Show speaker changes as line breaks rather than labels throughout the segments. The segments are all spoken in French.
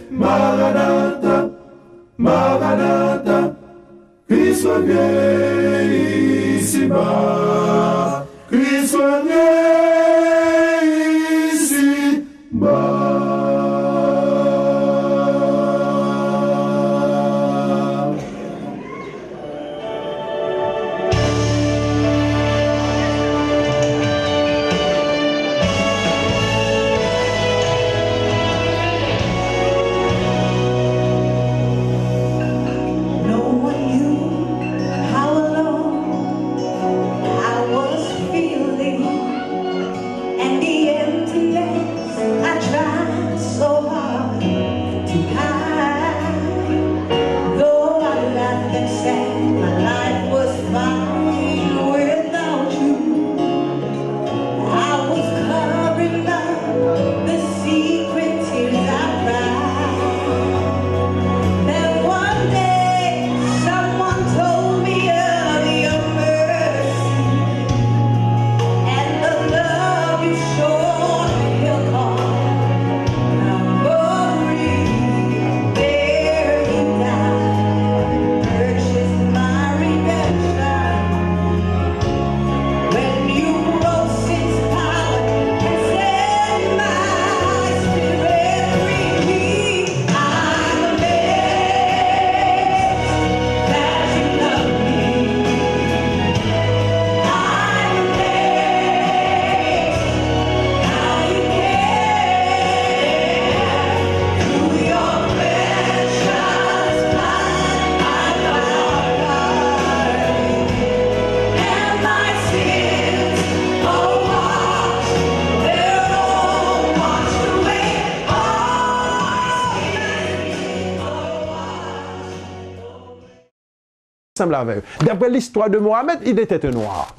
Maranatha, Maranatha, Christ revient ici-bas, Christ revient ici-bas.
D'après l'histoire de Mohamed, il était un noir.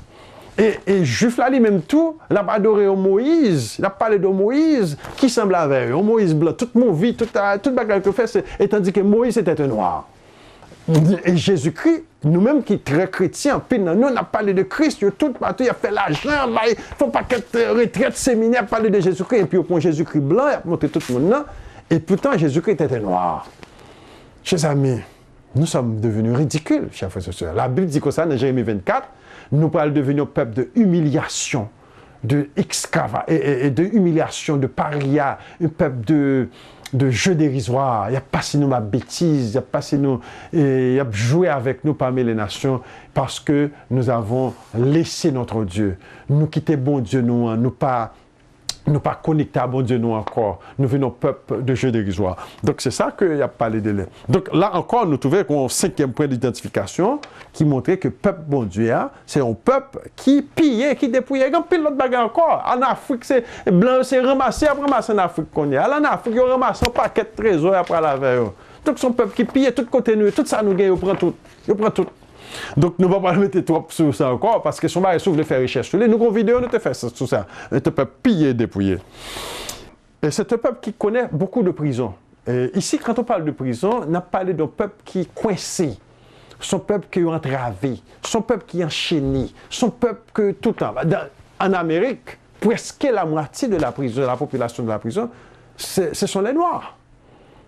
Et Juif là, lui-même tout, il a adoré Moïse, il a parlé de Moïse, qui semble avec eux. Moïse blanc, toute mon vie, toute bagarre que fait, et tandis que Moïse était un noir. Et Jésus-Christ, nous-mêmes qui sommes très chrétiens, puis nous, on a parlé de Christ, tout partout, il a fait l'argent, il ne faut pas qu'être retraite, séminaire, parler de Jésus-Christ, et puis au point Jésus-Christ blanc, il a montré tout le monde là, et pourtant Jésus-Christ était un noir. Chers amis, nous sommes devenus ridicules, chers frères et sœurs. La Bible dit que ça, dans Jérémie 24, nous parlons devenir un peuple de humiliation, de humiliation, de paria, un peuple de jeu dérisoire. Il a passé nous ma bêtise, il a joué avec nous parmi les nations parce que nous avons laissé notre Dieu. Nous quitter bon Dieu, nous pas connectés à bon Dieu nous encore. Nous venons peuple de jeu dérisoire. Donc c'est ça qu'il a parlé de là. Donc là encore, nous trouvons un cinquième point d'identification qui montrait que peuple bon Dieu, c'est un peuple qui pillait, qui dépouillait. Il y a pile d'autres bagages encore. En Afrique, c'est blanc, c'est ramassé, après ramasser en Afrique qu'on y a. Là, en Afrique, ils ramassent un paquet de trésors après la veille. Donc son peuple qui pillait tout côté nous, tout ça nous gagne, il prend tout. Il prend tout. Donc, nous ne allons pas mettre trop sur ça encore, parce que si on va essayer de faire recherche, nous avons vidéo, nous te fait tout ça. Un peuple pillé, dépouillé. Et c'est un peuple qui connaît beaucoup de prisons. Et ici, quand on parle de prison, on a parlé d'un peuple qui est coincé. Son peuple qui est entravé. Son peuple qui est enchaîné. Son peuple que tout le temps. En Amérique, presque la moitié de la prison, de la population de la prison, ce sont les Noirs.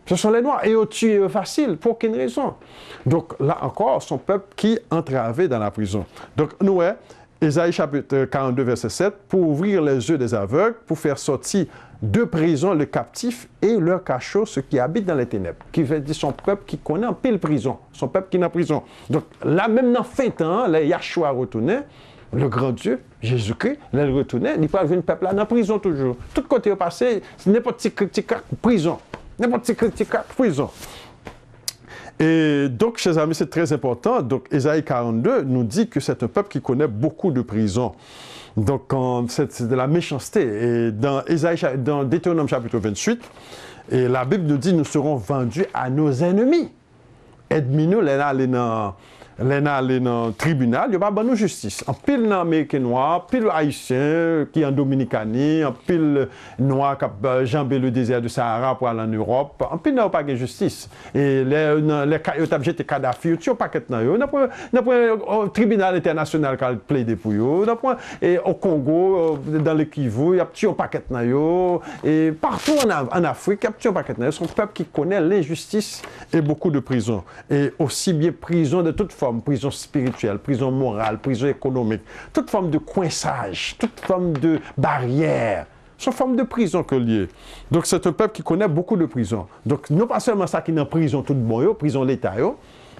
Ce sont les Noirs. Et on tue facile, pour aucune raison. Donc là encore, son peuple qui est entravé dans la prison. Donc nous, Ésaïe chapitre 42, verset 7, pour ouvrir les yeux des aveugles, pour faire sortir de prison le captif et leur cachot, ceux qui habitent dans les ténèbres. Qui veut dire son peuple qui connaît en pile prison. Son peuple qui est en prison. Donc là, même dans fin temps, là, Yahshua retournait, le grand Dieu, Jésus-Christ, là, il retournait, il peut avoir un peuple là dans la prison toujours. Tout côté au passé, n'importe qui critique, prison. N'importe qui critique, prison. Et donc, chers amis, c'est très important. Donc, Ésaïe 42 nous dit que c'est un peuple qui connaît beaucoup de prisons. Donc, c'est de la méchanceté. Et dans Deutéronome chapitre 28, et la Bible nous dit nous serons vendus à nos ennemis. Aide-nous, là, les allés dans le tribunal, il n'y a pas de justice. En pile américain noir, pile haïtien qui est en Dominicanie, en pile noir qui a jambé le désert du Sahara pour aller en Europe, en pile n'a pas de justice. Et les jeté Kadhafi, tu n'as pas de le tribunal international qui a plaidé pour eux, et au Congo, dans le Kivu, il y a un paquet de et partout en Afrique, il y a un paquet de son peuple qui connaît l'injustice et beaucoup de prisons. Et aussi bien prison de toute forme, prison spirituelle, prison morale, prison économique, toute forme de coinçage, toute forme de barrière. C'est une forme de prison que lié. Donc c'est un peuple qui connaît beaucoup de prisons. Donc non pas seulement ça qui est en prison tout bon, prison l'État,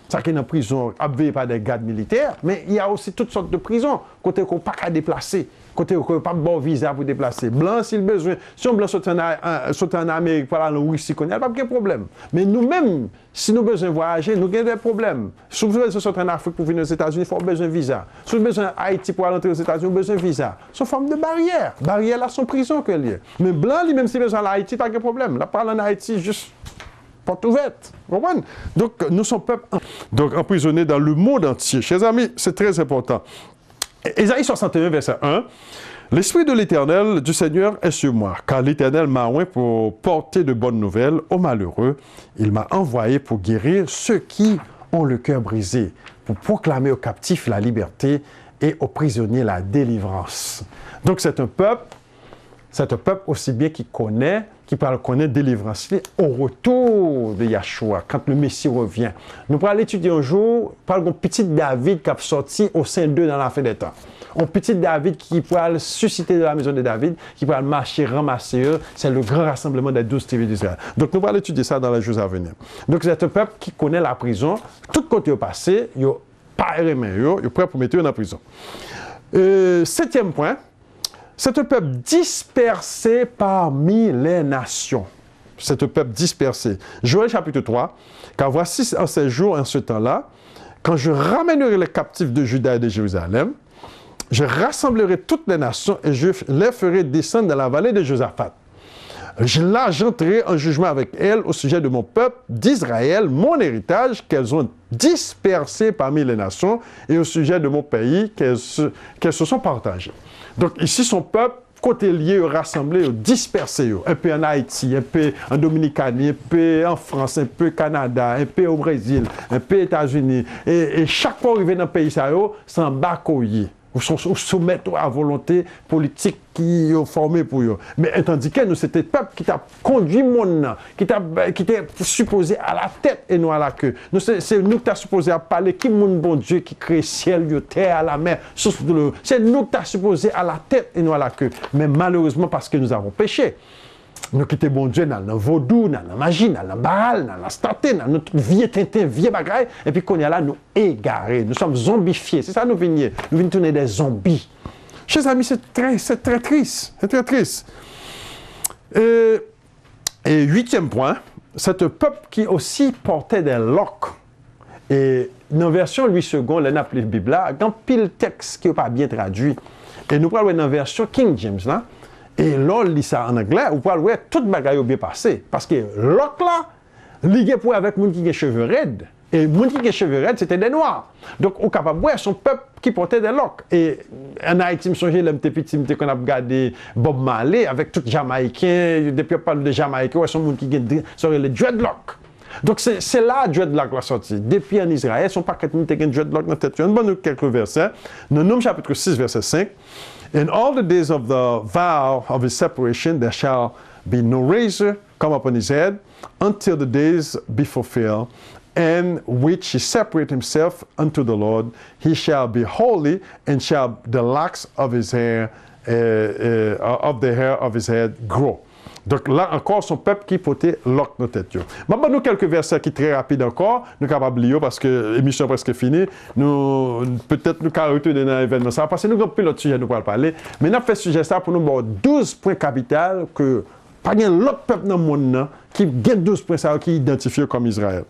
ça qui est en prison abveillé par des gardes militaires, mais il y a aussi toutes sortes de prisons, côté qu'on n'a pas qu'à déplacer, côté qu'on n'a pas de bon visa pour déplacer. Blanc, s'il besoin, si on blanc saute en Amérique, pour aller en Russie, il n'y a pas de problème. Mais nous-mêmes, si nous avons besoin de voyager, nous avons des problèmes. Si vous besoin sortir en Afrique pour venir aux États-Unis, il faut besoin de visa. Si vous avez besoin d'Haïti pour entrer aux États-Unis, vous avez besoin de visa. C'est une forme de barrière. Barrière là, son prison que lié. Mais blanc, lui, même s'il a besoin d'Haïti, il n'y a pas de problème. Là, parle en Haïti, juste porte ouverte. Donc, nous sommes peuple donc emprisonnés dans le monde entier. Chers amis, c'est très important. Ésaïe 61, verset 1. L'Esprit de l'Éternel, du Seigneur, est sur moi, car l'Éternel m'a oint pour porter de bonnes nouvelles aux malheureux. Il m'a envoyé pour guérir ceux qui ont le cœur brisé, pour proclamer aux captifs la liberté et aux prisonniers la délivrance. Donc, c'est un peuple aussi bien qui connaît délivrance au retour de Yahshua, quand le Messie revient. Nous pourrons l'étudier un jour, par un petit David qui a sorti au sein d'eux dans la fin des temps. Un petit David qui pourra susciter de la maison de David, qui pourra marcher, ramasser eux. C'est le grand rassemblement des 12 tribus d'Israël. Donc nous pourrons étudier ça dans les jours à venir. Donc c'est un peuple qui connaît la prison. Tout côté au passé, il n'y a pas de main, il est prêt pour mettre eux dans la prison. Septième point. C'est un peuple dispersé parmi les nations. C'est un peuple dispersé. Joël chapitre 3, car voici en ces jours, en ce temps-là, quand je ramènerai les captifs de Juda et de Jérusalem, je rassemblerai toutes les nations et je les ferai descendre dans la vallée de Josaphat. Là, j'entrerai en jugement avec elles au sujet de mon peuple, d'Israël, mon héritage, qu'elles ont dispersé parmi les nations, et au sujet de mon pays, qu'elles se sont partagées. Donc ici, son peuple, côté lié, rassemblé, dispersé, un peu en Haïti, un peu en Dominicanie, un peu en France, un peu au Canada, un peu au Brésil, un peu aux États-Unis. Et chaque fois qu'ils viennent dans le pays, c'est en bas ou soumettre à volonté politique qui est formée pour eux. Mais tandis que nous, c'était le peuple qui t'a conduit le monde, qui était supposé à la tête et non à la queue. C'est nous qui t'a supposé à parler, qui est mon bon Dieu qui crée ciel, terre, à la mer, c'est nous qui t'a supposé à la tête et non à la queue. Mais malheureusement, parce que nous avons péché, nous quittons bon Dieu dans le vaudou, dans la magie, dans le baal, dans la statue, dans notre vieux tintin, vieux bagaille, et puis qu'on est là, nous égarés, nous sommes zombifiés. C'est ça nous venons. Nous venons tourner des zombies. Chers amis, c'est très triste. C'est très triste. Et huitième point, c'est un peuple qui aussi portait des loques. Et dans la version 8 secondes, là, appelée Bible, là, il y a un pile texte qui n'est pas bien traduit. Et nous parlons dans la version King James, là. Et là, on lit ça en anglais, vous pouvez voir tout le bagage bien passé. Parce que l'autre là, lié pour avec les gens qui ont cheveux raides. Et les gens qui ont cheveux raides, c'était des noirs. Donc, on est capable de voir son peuple qui portait des locks. Et en Haïti, je me souviens, petit, qu'on a regardé Bob Marley avec tout Jamaïcain. Depuis on parle de Jamaïcain, ouais, son monde qui ont les dreadlocks. Donc, c'est là que dreadlock va sortir. Depuis en Israël, son paquet de dreadlock dans la tête. On va quelques versets. Dans Nom chapitre 6, verset 5. In all the days of the vow of his separation, there shall be no razor come upon his head until the days be fulfilled, and which he separate himself unto the Lord. He shall be holy, and shall the locks of his hair, of the hair of his head grow. Donc là encore, son peuple qui portait lock nos têtes. Maintenant, nous quelques versets qui sont très rapides encore, nous sommes capables de lire parce que l'émission est presque finie. Peut-être nous allons retourner dans l'événement ça, parce que nous avons plus l'autre sujet nous allons parler. Mais nous avons fait ce sujet ça pour nous avoir 12 points capitaux que Pas l'autre peuple dans le monde qui a 12 points qui identifient comme Israël.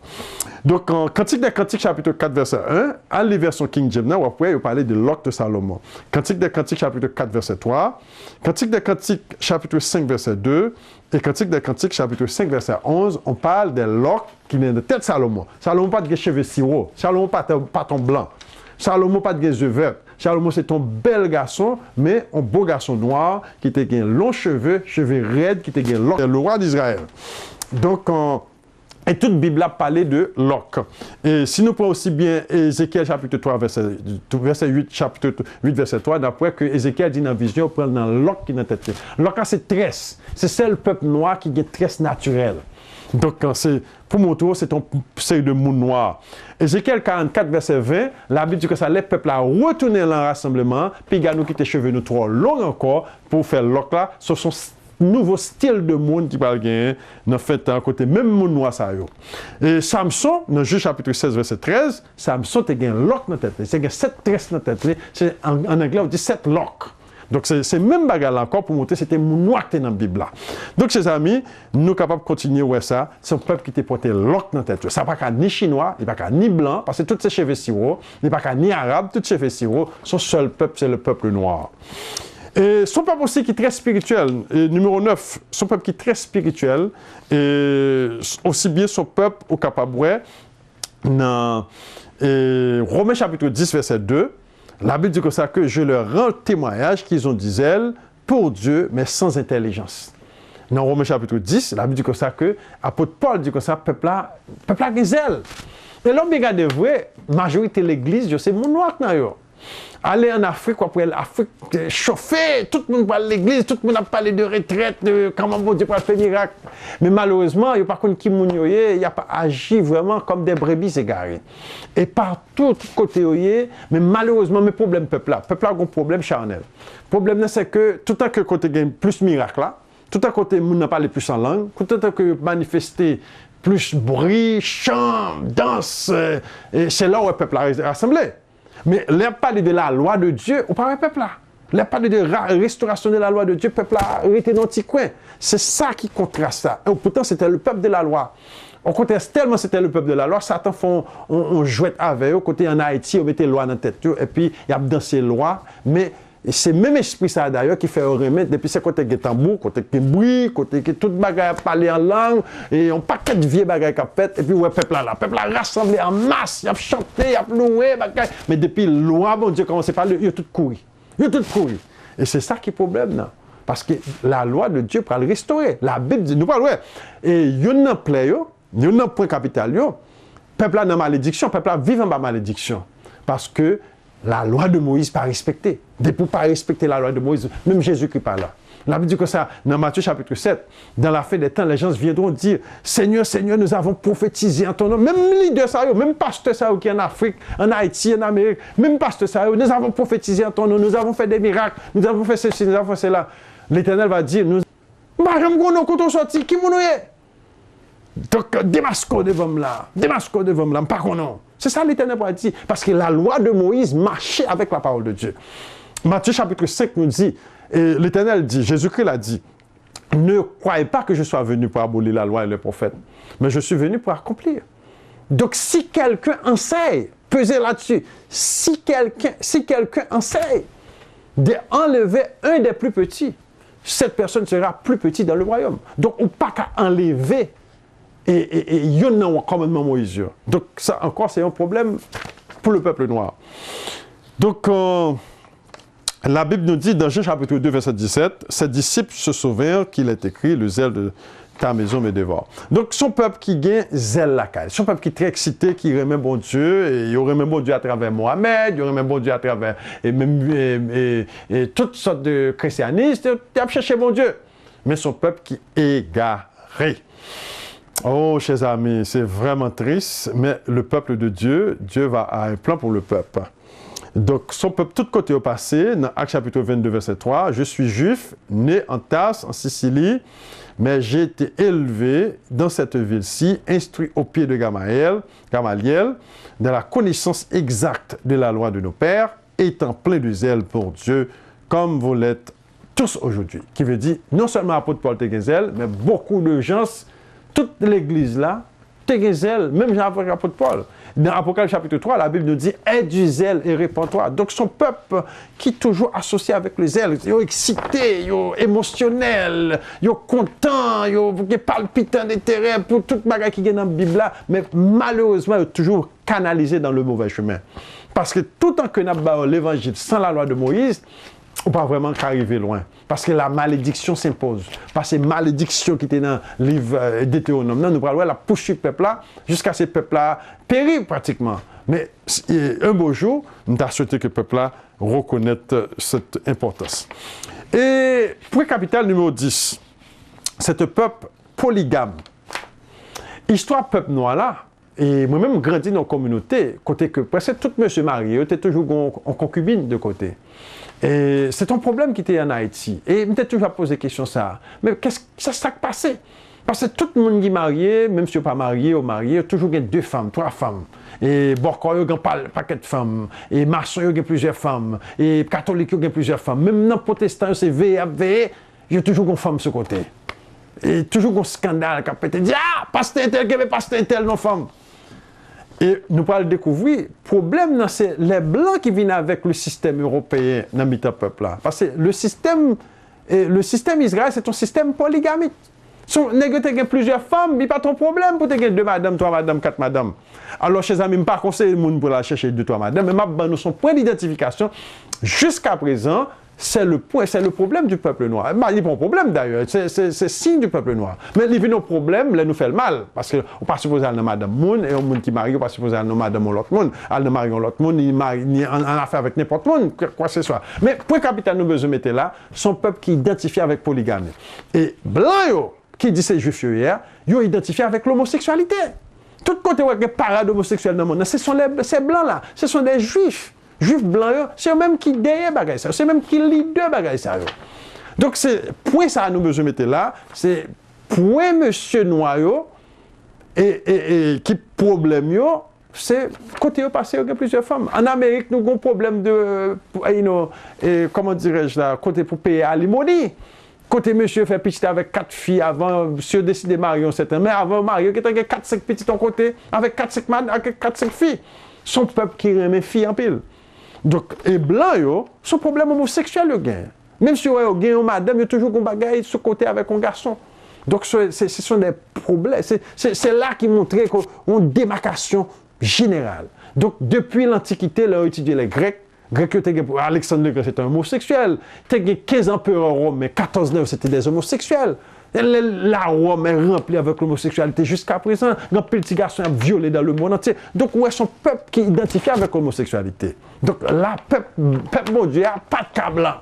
Donc, en Cantique des Cantiques, chapitre 4, verset 1, à la version King James, on va parler de l'arc de Salomon. Cantique des Cantiques, chapitre 4, verset 3, Cantique des Cantiques, chapitre 5, verset 2, et Cantique des Cantiques, chapitre 5, verset 11, on parle de l'arc qui vient de tête Salomon. Salomon pas de cheveux sirop, Salomon pas ton blanc, Salomon pas de yeux verts. Salomon, c'est un bel garçon, mais un beau garçon noir qui était un long cheveux raides, qui était un le roi d'Israël. Donc, et toute la Bible a parlé de l'arc. Et si nous prenons aussi bien Ézéchiel chapitre 3, verset 8, chapitre 8, verset 3, d'après que Ézéchiel dit dans la vision, on prend dans l'arc qui est dans la tête. L'arc, c'est tresse. C'est le peuple noir qui a une tresse naturelle. Donc, pour mon tour, c'est un série de monde noir. Ézéchiel 44, verset 20, la Bible dit que ça, les peuples a retourné dans le rassemblement, puis il y a nous qui étaient cheveux nous trop longs encore pour faire l'arc là. Ce sont nouveau style de monde qui va gagner dans fait à côté même monde noir ça yo. Et Samson dans Juge chapitre 16 verset 13, Samson te gagne l'arc dans tête. C'est 7 tresses dans tête. C'est en anglais on dit 7 locks. Donc, c'est même bagarre là encore pour montrer que c'était mon noir qui est dans la Bible là. Donc, chers amis, nous sommes capables de continuer ouais ça. C'est un peuple qui t'a porté l'oc dans la tête. Ça n'a pas ni chinois, il n'y a pas ni blanc, parce que tous ces cheveux sirop, il n'y a pas ni arabe, tous ces cheveux sirop, son seul peuple, c'est le peuple noir. Et son peuple aussi qui est très spirituel. Et numéro 9, son peuple qui est très spirituel. Et aussi bien son peuple au capable dans Romains chapitre 10, verset 2. La Bible dit que ça, que je leur rends témoignage qu'ils ont des ailes pour Dieu, mais sans intelligence. Dans Romains chapitre 10, la Bible dit que ça, que l'apôtre Paul dit que ça, peuple a des ailes. Et l'homme, regardez vrai, majorité de l'église, c'est mon noir qui n'a. Aller en Afrique, après l'Afrique chauffée, tout le monde parle de l'église, tout le monde a parlé de retraite, de comment bon Dieu peut faire miracle. Mais malheureusement, il n'y a pas qu'on qui il n'y a pas agi vraiment comme des brebis égarées. Et partout, tout côté, mais malheureusement, mes problèmes peuple là a un problème charnel. Le problème, c'est que tout à que côté gagne plus miracle là, tout à côté, monde n'a pas plus en langue, tout à que manifester plus bruit, chant, danse, et c'est là où le peuple a rassemblé. Mais les parler de la loi de Dieu, ou pas le peuple là. Les parler de restauration de la loi de Dieu, le peuple là été dans un petit coin. C'est ça qui contraste ça. Et pourtant, c'était le peuple de la loi. On conteste tellement c'était le peuple de la loi, Satan font on jouait avec eux. Côté en Haïti, on mettait loi dans la tête, et puis il y a dans ces lois, mais c'est même esprit ça d'ailleurs qui fait remettre depuis c'est côté tambour, côté bruit, côté toute bagaille parler en langue et on paquet de vieux bagaille qui fait et puis ouais peuple là rassemblé en masse, il a chanté, il a loué bagaille, mais depuis loi bon Dieu commence à parler, il a tout couru. Et c'est ça qui est problème là. Parce que la loi de Dieu pour le restaurer. La Bible dit nous parle ouais. Et il y a un plein yo, il y a un point capital yo. Peuple là dans malédiction, peuple là vivant dans malédiction parce que la loi de Moïse pas respectée. Pour pas respecter la loi de Moïse, même Jésus-Christ pas là. La Bible dit que ça, dans Matthieu chapitre 7, dans la fin des temps, les gens viendront dire Seigneur, Seigneur, nous avons prophétisé en ton nom. Même leader ça, même pasteur ça qui est en Afrique, en Haïti, en Amérique, même pasteur ça, nous avons prophétisé en ton nom, nous avons fait des miracles, nous avons fait ceci, nous avons fait cela. L'Éternel va dire nous, sorti, qui nous est? Donc, Démasco devant là, pas qu'on non. C'est ça l'Éternel va dire. Parce que la loi de Moïse marchait avec la parole de Dieu. Matthieu chapitre 5 nous dit, et l'Éternel dit, Jésus-Christ l'a dit, ne croyez pas que je sois venu pour abolir la loi et les prophètes, mais je suis venu pour accomplir. Donc, si quelqu'un enseigne, pesez là-dessus, si quelqu'un enseigne d'enlever un des plus petits, cette personne sera plus petite dans le royaume. Donc, on n'a pas qu'à enlever et il y a un commandement Moïse. Donc, ça encore, c'est un problème pour le peuple noir. Donc, la Bible nous dit dans Jean chapitre 2, verset 17, ses disciples se souvinrent qu'il est écrit, le zèle de ta maison me dévore. Donc, son peuple qui gagne zèle la caille, son peuple qui est très excité, qui remet bon Dieu, et il remet bon Dieu à travers Mohamed, il remet bon Dieu à travers et toutes sortes de christianistes, il a cherché bon Dieu. Mais son peuple qui est égaré. Oh, chers amis, c'est vraiment triste, mais le peuple de Dieu, Dieu a un plan pour le peuple. Donc, son peuple, tout côté au passé, dans Actes chapitre 22, verset 3, je suis juif, né en Tarse, en Sicile, mais j'ai été élevé dans cette ville-ci, instruit au pied de Gamaliel, dans la connaissance exacte de la loi de nos pères, étant plein de zèle pour Dieu, comme vous l'êtes tous aujourd'hui. Qui veut dire, non seulement apôtre Paul Tegezel, mais beaucoup de gens, toute l'église là, Tegezel, même avec apôtre Paul. Dans Apocalypse chapitre 3, la Bible nous dit « Aie du zèle et répands-toi ». Donc, son peuple qui est toujours associé avec le zèle, il est excité, il est émotionnel, il est content, il est palpitant d'intérêt pour toute bagarre qui est dans la Bible là, mais malheureusement, il est toujours canalisé dans le mauvais chemin. Parce que tout en que nous avons l'évangile sans la loi de Moïse, on ne peut pas vraiment arriver loin. Parce que la malédiction s'impose. Parce que la malédiction qui était dans le livre Deutéronome, nous allons la poursuivre le peuple là, jusqu'à ce peuple-là périr pratiquement. Mais un beau jour, nous avons souhaité que le peuple là reconnaisse cette importance. Et point capital numéro 10, c'est un peuple polygame. Histoire peuple noir là, et moi-même grandi dans la communauté, côté que presque tout monsieur marié, était toujours en concubine de côté. Et c'est un problème qui était en Haïti. Et peut-être toujours à poser la question ça. Mais qu'est-ce que ça s'est passé? Parce que tout le monde qui est marié, même si on n'est pas marié ou marié, il y a toujours 2 femmes, 3 femmes. Et Borco, il y a un paquet de femmes. Et maçon, il y a plusieurs femmes. Et catholique, il y a plusieurs femmes. Même dans les protestants, c'est veillé, il y a toujours une femme de ce côté. Et toujours un scandale qui a peut-être dit « Ah, pasteur tel, pasteur tel, non femme ». Et nous allons découvrir, le problème, c'est les Blancs qui viennent avec le système européen dans le peuple là. Parce que le système Israël, c'est un système polygamique. Si on a plusieurs femmes, il n'y a pas ton problème pour avoir 2 madames, 3 madames, 4 madames. Alors, chez amis, je ne pas conseiller le monde pour la chercher 2, 3 madames, mais nous sommes point d'identification. Jusqu'à présent, c'est le problème du peuple noir. Il n'y a pas de problème d'ailleurs, c'est signe du peuple noir. Mais il y a nos problèmes, là nous fait le mal. Parce qu'on ne peut pas supposer aller dans madame monde, et un monde qui marie, on ne peut pas supposer aller dans madame ou l'autre monde. Aller dans marier l'autre monde, il est en affaire avec n'importe monde, quoi que ce soit. Mais point capital, nous besoin mettre là, son peuple qui identifie avec polygamie. Et blanc, qui dit c'est juif hier, ils ont identifié avec l'homosexualité. Tout côté où il y a des parades homosexuels dans le monde, ces blancs là, ce sont des juifs. Juifs blancs, c'est eux-mêmes qui derrière bagaille ça, c'est eux-mêmes qui leader bagaille ça. Donc c'est point ça nous besoin mettre là, c'est point monsieur noir et qui problème yo, c'est côté passé il y a plusieurs femmes. En Amérique nous avons un problème de comment dirais-je là, côté pour payer alimony. Côté monsieur fait petit avec 4 filles avant, monsieur décide de marier un certain, mais avant marier, il y a 4-5 petits de ton côté avec 4-5 filles. Son peuple qui remet filles en pile. Donc, et blanc, son problème homosexuel, le gain. Même si on a une madame, il y a toujours un bagage sur côté avec un garçon. Donc, ce sont des problèmes. C'est là qui montrait une démarcation générale. Donc, depuis l'Antiquité, là, on étudié les Grecs. Alexandre le Grand, c'était un homosexuel. Il y a 15 empereurs Rome, mais 14-9, c'était des homosexuels. La Rome est remplie avec l'homosexualité jusqu'à présent. Un petit garçon a violé dans le monde entier. Donc, où est son peuple qui est identifié avec l'homosexualité? Donc, là, peuple bon Dieu, pas de cas blanc.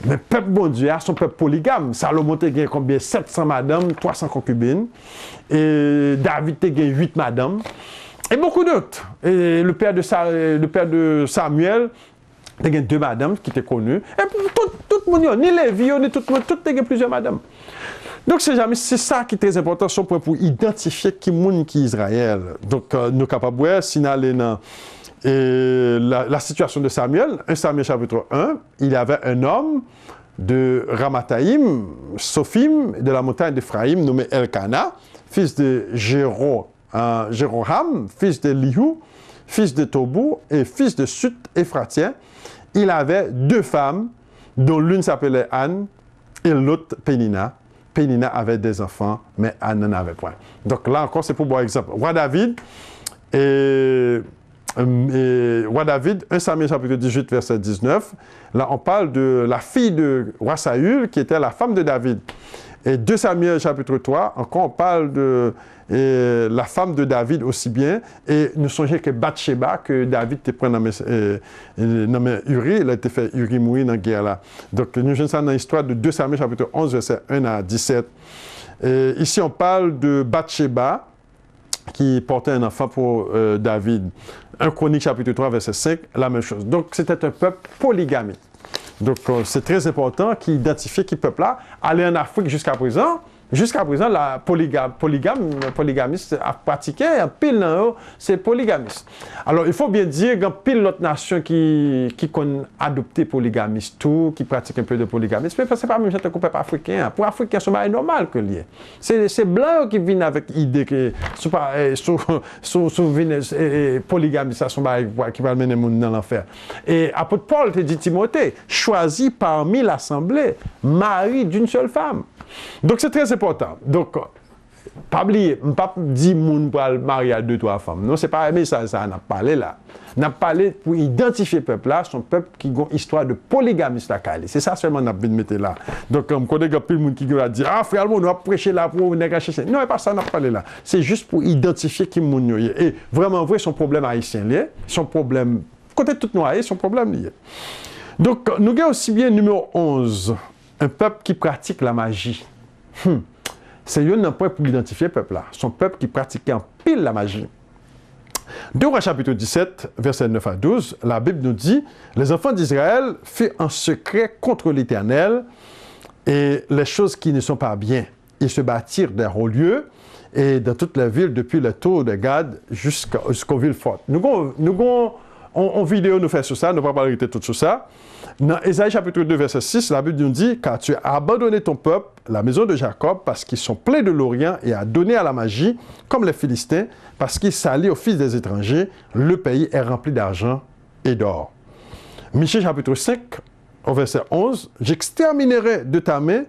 Mais peuple bon Dieu, son peuple polygame. Salomon a gagné combien? 700 madames, 300 concubines. Et David a gagné 8 madames. Et beaucoup d'autres. Et le père de Samuel, il y a 2 madames qui étaient connues. Et tout le monde, ni Lévi, ni tout le monde, tout il y a plusieurs madames. Donc, c'est ça qui est très important pour identifier qui est qui Israël. Donc, nous sommes capables de voir, si nous allons dans la situation de Samuel, 1 Samuel chapitre 1, il y avait un homme de Ramathaïm, Sophim, de la montagne d'Ephraïm, nommé Elkana, fils de Jéroham, fils de Lihu, fils de Tobou et fils de Sut Éphratien. Il avait 2 femmes, dont l'une s'appelait Anne et l'autre Pénina. Pénina avait des enfants, mais Anne n'en avait point. Donc là encore, c'est pour bon exemple. Roi David, 1 Samuel chapitre 18, verset 19. Là, on parle de la fille de roi Saül, qui était la femme de David. Et 2 Samuel chapitre 3, encore on parle de la femme de David aussi bien. Et nous songeons que Bathsheba, que David te prend nommé Uri, il a été fait Uri mourir dans la guerre là. Donc nous jouons ça dans l'histoire de 2 Samuel chapitre 11, verset 1 à 17. Et ici on parle de Bathsheba, qui portait un enfant pour David. 1 Chronique chapitre 3, verset 5, la même chose. Donc c'était un peuple polygamique. Donc, c'est très important qu'il identifie qui peuple-là. Aller en Afrique jusqu'à présent, Jusqu'à présent, la polygamiste a pratiqué, un pile dans eux, c'est polygamiste. Alors, il faut bien dire qu'il y a pile d'autres nations qui ont adopté polygamiste, tout, qui pratiquent un peu de polygamisme, mais ce n'est pas même un peuple africain. Pour Africains, c'est normal que lié. C'est blanc qui viennent avec l'idée que polygamiste, c'est qui va mener le monde dans l'enfer. Et apôtre Paul te dit Timothée, choisis parmi l'assemblée, mari d'une seule femme. Donc, c'est très important. Donc, pas oublier, pas dire moun pour le marier à 2-3 femmes. Non, c'est pas mais ça on a parlé là. On a parlé pour identifier le peuple là, son peuple qui a une histoire de polygamie à Cali. C'est ça seulement qu'on a besoin de mettre là. Donc, comme quand il y a plus de monde qui va dire ah frère, on va prêcher là pour on a chercher. Non, c'est pas ça on a parlé là. C'est juste pour identifier qui moun yo. Et vraiment vrai son problème haïtien lié, son problème côté tout noyé, son problème lié. Donc, nous avons aussi bien numéro 11, un peuple qui pratique la magie. C'est un point pour identifier le peuple là. Son peuple qui pratiquait en pile la magie. 2 Rois chapitre 17, versets 9 à 12, la Bible nous dit « Les enfants d'Israël firent en secret contre l'Éternel et les choses qui ne sont pas bien. Ils se bâtirent des hauts lieux et dans toutes les villes, depuis le tour de Gad jusqu'aux villes fortes. » En vidéo, nous faisons sur ça, nous ne pouvons pas arrêter tout sur ça. Dans Ésaïe chapitre 2, verset 6, la Bible nous dit « Car tu as abandonné ton peuple, la maison de Jacob, parce qu'ils sont pleins de l'Orient et a donné à la magie, comme les Philistins, parce qu'ils s'allient aux fils des étrangers, le pays est rempli d'argent et d'or. » Michée chapitre 5, au verset 11, « J'exterminerai de ta main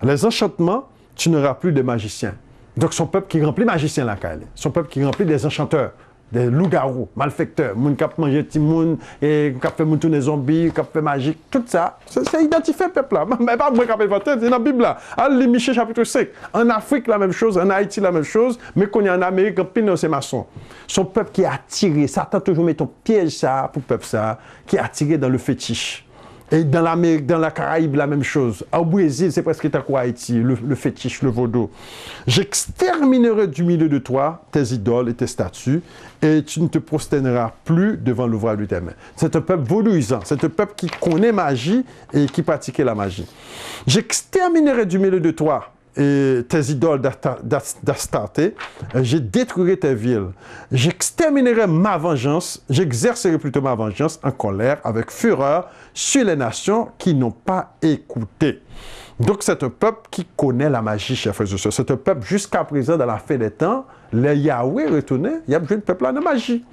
les enchantements, tu n'auras plus de magiciens. » Donc son peuple qui remplit magiciens là, son peuple qui remplit des enchanteurs. Des loups-garous, malfaiteurs, moun qui mangent des moun, et qui fait moun tourner zombies, qui fait magique, tout ça, c'est identifié le peuple là. Mais pas moi qui ai inventé, c'est dans la Bible là. Allez, Michée chapitre 5. En Afrique, la même chose, en Haïti, la même chose, mais qu'on y a en Amérique, en pile, c'est maçon. Son peuple qui est attiré, Satan toujours met ton piège ça, pour le peuple ça, qui est attiré dans le fétiche. Et dans l'Amérique, dans la Caraïbe, la même chose. Au Brésil, c'est presque quoi Haïti, le fétiche, le vaudou. J'exterminerai du milieu de toi tes idoles et tes statues, et tu ne te prosterneras plus devant l'ouvrage de tes mains. C'est un peuple vaudouisant, c'est un peuple qui connaît magie et qui pratiquait la magie. J'exterminerai du milieu de toi et tes idoles d'Astarté, je détruirai tes villes. J'exterminerai ma vengeance, j'exercerai plutôt ma vengeance en colère, avec fureur, sur les nations qui n'ont pas écouté. Donc c'est un peuple qui connaît la magie, chers frères et sœurs. C'est un peuple jusqu'à présent, dans la fin des temps, les Yahweh retournaient, il y a besoin de peuple là de magie.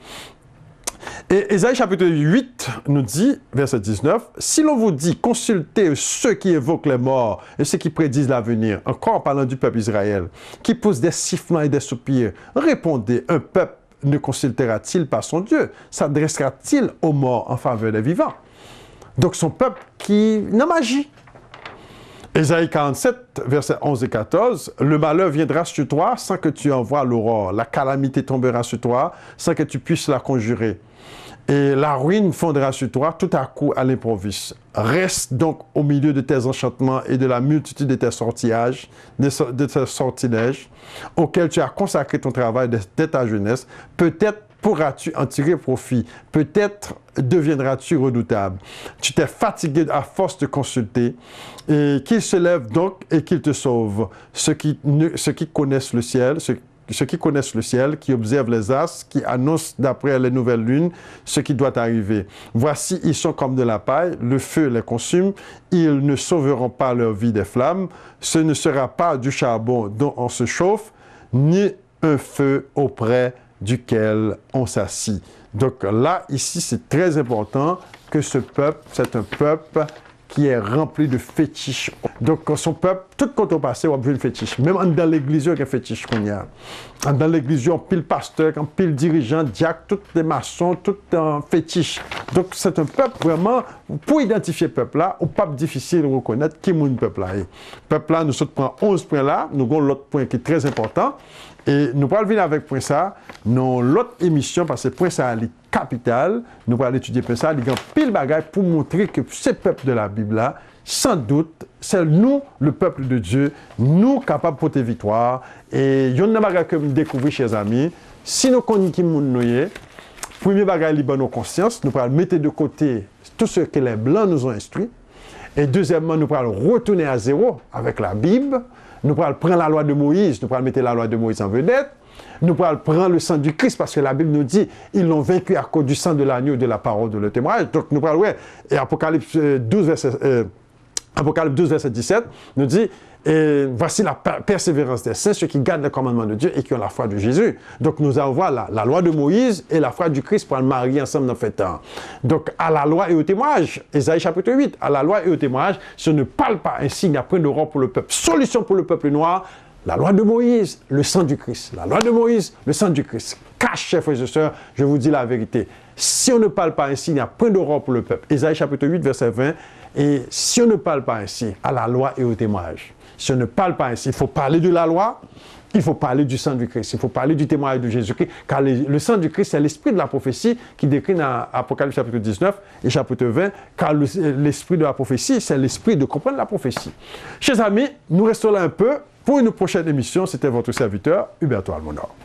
Et Ésaïe chapitre 8 nous dit, verset 19, « Si l'on vous dit, consultez ceux qui évoquent les morts et ceux qui prédisent l'avenir, encore en parlant du peuple Israël, qui pousse des sifflements et des soupirs, répondez, un peuple ne consultera-t-il pas son Dieu? S'adressera-t-il aux morts en faveur des vivants? » Donc son peuple qui n'a magie. Ésaïe 47, versets 11 et 14, « Le malheur viendra sur toi sans que tu en vois l'aurore. La calamité tombera sur toi sans que tu puisses la conjurer. Et la ruine fondra sur toi tout à coup à l'improviste. Reste donc au milieu de tes enchantements et de la multitude de tes sortillages, de tes sortilèges, auxquels tu as consacré ton travail dès ta jeunesse. Peut-être pourras-tu en tirer profit. Peut-être deviendras-tu redoutable. Tu t'es fatigué à force de consulter. Et qu'il se lève donc et qu'il te sauve. Ceux qui connaissent le ciel, ceux qui connaissent le ciel, qui observent les astres, qui annoncent d'après les nouvelles lunes ce qui doit arriver. Voici, ils sont comme de la paille, le feu les consume, ils ne sauveront pas leur vie des flammes. Ce ne sera pas du charbon dont on se chauffe, ni un feu auprès duquel on s'assit. Donc là, ici, c'est très important que ce peuple, c'est un peuple qui est rempli de fétiches. Donc, son peuple, tout quand on passe, on a besoin de fétiches. Même dans l'église, il y a des fétiches qu'on y a. Dans l'église, il y a un pile pasteur, un pile dirigeant, diacre, tous les maçons, tout un fétiche. Donc, c'est un peuple vraiment, pour identifier le peuple là, au peuple difficile de reconnaître qui est le peuple là. Le peuple là, nous prenons 11 points là, nous avons l'autre point qui est très important. Et nous allons venir avec point ça dans l'autre émission, parce que point ça est capital. Nous allons étudier point ça, il y a pile bagaille pour montrer que ce peuple de la Bible là, sans doute, c'est nous, le peuple de Dieu, nous capables de porter victoire. Et il y a une bagaille que nous découvrons, chers amis, si nous connaissons qui nous sommes, premier bagaille libre nos consciences, nous allons mettre de côté tout ce que les Blancs nous ont instruit. Et deuxièmement, nous allons retourner à zéro avec la Bible. nous pourrons prendre la loi de Moïse, nous pourrons mettre la loi de Moïse en vedette, nous pourrons prendre le sang du Christ, parce que la Bible nous dit, ils l'ont vaincu à cause du sang de l'agneau, de la parole, de le témoignage. Donc nous pourrons, et Apocalypse 12, verset 17, nous dit, et voici la persévérance des saints, ceux qui gardent les commandements de Dieu et qui ont la foi de Jésus. Donc nous allons voir la loi de Moïse et la foi du Christ pour le marier ensemble dans ce temps. Donc à la loi et au témoignage, Ésaïe chapitre 8, à la loi et au témoignage, si on ne parle pas ainsi, il n'y a point d'Europe pour le peuple. Solution pour le peuple noir, la loi de Moïse, le sang du Christ. La loi de Moïse, le sang du Christ. Cache, chers frères et sœurs, je vous dis la vérité. Si on ne parle pas ainsi, il n'y a point d'Europe pour le peuple. Ésaïe chapitre 8, verset 20. Et si on ne parle pas ainsi, à la loi et au témoignage. Si on ne parle pas ainsi, il faut parler de la loi, il faut parler du sang du Christ, il faut parler du témoignage de Jésus-Christ, car le sang du Christ, c'est l'esprit de la prophétie qui décrit dans Apocalypse chapitre 19 et chapitre 20, car l'esprit de la prophétie, c'est l'esprit de comprendre la prophétie. Chers amis, nous restons là un peu pour une prochaine émission. C'était votre serviteur, Huberto Almonor.